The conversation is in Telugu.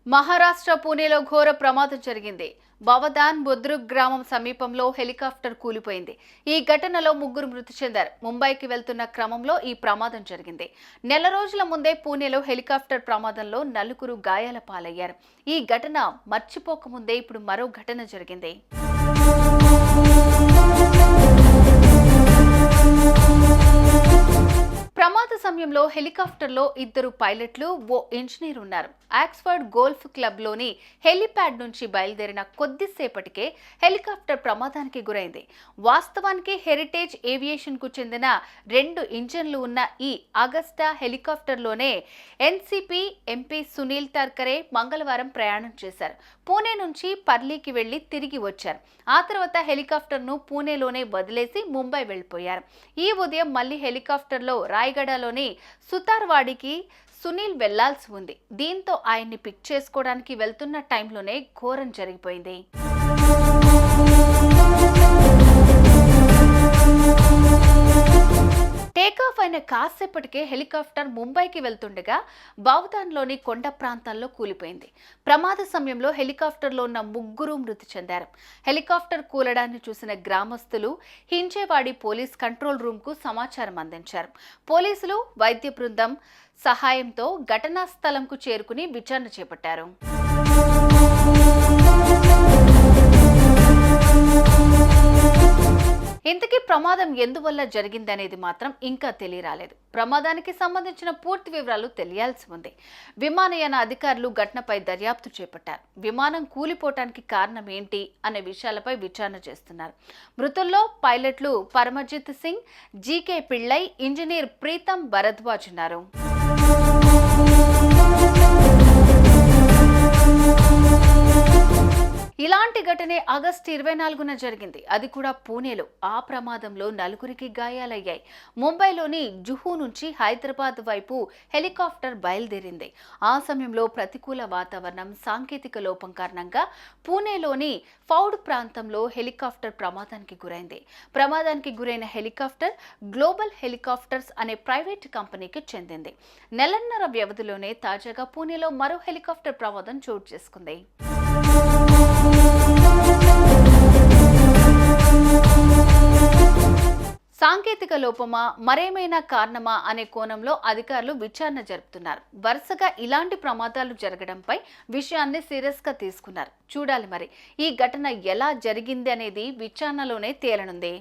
మహారాష్ట్ర పూణేలో ఘోర ప్రమాదం జరిగింది. బవదాన్ బుద్రుక్ గ్రామం సమీపంలో హెలికాప్టర్ కూలిపోయింది. ఈ ఘటనలో ముగ్గురు మృతి చెందారు. ముంబైకి వెళ్తున్న క్రమంలో ఈ ప్రమాదం జరిగింది. నెల రోజుల ముందే పూణేలో హెలికాప్టర్ ప్రమాదంలో నలుగురు గాయాల పాలయ్యారు. ఈ ఘటన మర్చిపోకముందే ఇప్పుడు మరో ఘటన జరిగింది. ప్రమాద సమయంలో హెలికాప్టర్లో ఇద్దరు పైలట్లు, ఓ ఇంజనీర్ ఉన్నారు. ఆక్స్ఫర్డ్ గోల్ఫ్ క్లబ్లోని హెలిప్యాడ్ నుంచి బయలుదేరిన కొద్దిసేపటికే హెలికాప్టర్ ప్రమాదానికి గురైంది. వాస్తవానికి హెరిటేజ్ ఏవియేషన్కు చెందిన 2 ఇంజన్లు ఉన్న ఈ అగస్టా హెలికాప్టర్లోనే ఎన్సీపీ ఎంపీ సునీల్ తర్కరే మంగళవారం ప్రయాణం చేశారు. పూణే నుంచి పర్లీకి వెళ్లి తిరిగి వచ్చారు. ఆ తర్వాత హెలికాప్టర్ను పూణేలోనే వదిలేసి ముంబై వెళ్లిపోయారు. ఈ ఉదయం మళ్లీ హెలికాప్టర్లో రాయగడలోని సుతార్వాడికి సునీల్ వెళ్లాల్సి ఉంది. దీంతో ఆయన్ని పిక్ చేసుకోవడానికి వెళ్తున్న టైంలోనే ఘోరం జరిగిపోయింది. టేకాఫ్ అయిన కాసేపటికే హెలికాప్టర్ ముంబైకి వెళ్తుండగా బావుదాన్లోని కొండ ప్రాంతాల్లో కూలిపోయింది. ప్రమాద సమయంలో హెలికాప్టర్లో ఉన్న ముగ్గురు మృతి చెందారు. హెలికాప్టర్ కూలడాన్ని చూసిన గ్రామస్తులు హింజేవాడి పోలీస్ కంట్రోల్ రూమ్కు సమాచారం అందించారు. పోలీసులు, వైద్య బృందం సహాయంతో ఘటనా స్థలంకు చేరుకుని విచారణ చేపట్టారు. ఇంతకీ ప్రమాదం ఎందువల్ల జరిగిందనేది మాత్రం ఇంకా తెలియరాలేదు. ప్రమాదానికి సంబంధించిన పూర్తి వివరాలు తెలియాల్సి ఉంది. విమానయాన అధికారులు ఘటనపై దర్యాప్తు చేపట్టారు. విమానం కూలిపోవటానికి కారణం ఏంటి అనే విషయాలపై విచారణ చేస్తున్నారు. మృతుల్లో పైలట్లు పరమజిత్ సింగ్, జీకే పిళ్ళై, ఇంజనీర్ ప్రీతం భరద్వాజ్ ఉన్నారు. ఇలాంటి ఘటనే ఆగస్టు 24న జరిగింది. అది కూడా పూణేలో. ఆ ప్రమాదంలో నలుగురికి గాయాలయ్యాయి. ముంబైలోని జుహూ నుంచి హైదరాబాద్ వైపు హెలికాప్టర్ బయలుదేరింది. ఆ సమయంలో ప్రతికూల వాతావరణం, సాంకేతిక లోపం కారణంగా పూణేలోని ఫౌడ్ ప్రాంతంలో హెలికాప్టర్ ప్రమాదానికి గురైంది. ప్రమాదానికి గురైన హెలికాప్టర్ గ్లోబల్ హెలికాప్టర్స్ అనే ప్రైవేట్ కంపెనీకి చెందింది. నెలన్నర వ్యవధిలోనే తాజాగా పూణేలో మరో హెలికాప్టర్ ప్రమాదం చోటు చేసుకుంది. సాంకేతిక లోపమా, మరేమైనా కారణమా అనే కోణంలో అధికారులు విచారణ జరుపుతున్నారు. వరుసగా ఇలాంటి ప్రమాదాలు జరగడంపై విషయాన్ని సీరియస్ గా తీసుకున్నారు. చూడాలి మరి ఈ ఘటన ఎలా జరిగింది అనేది విచారణలోనే తేలనుంది.